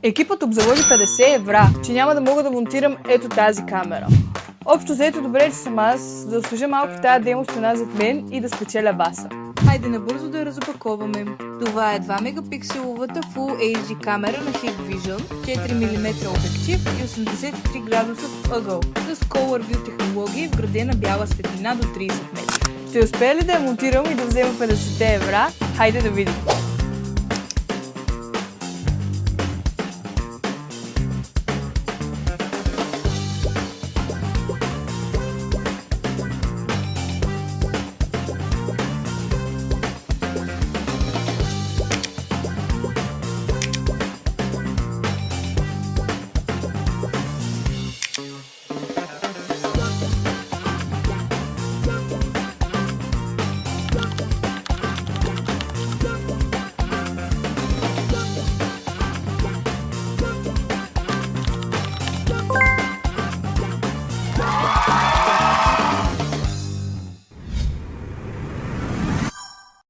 Екипът обзаводи 50 евра, че няма да мога да монтирам ето тази камера. Общо взето добре, че съм аз, да служа малко в тази демо стена зад мен и да спечеля баса. Хайде набързо да я разопаковаме. Това е 2 мегапикселовата Full HD камера на Hikvision, 4 мм обектив и 83 градусов ъгъл с Color View технология и вградена бяла светлина до 30 метра. Ще успея ли да я монтирам и да взема 50 евра? Хайде да видим!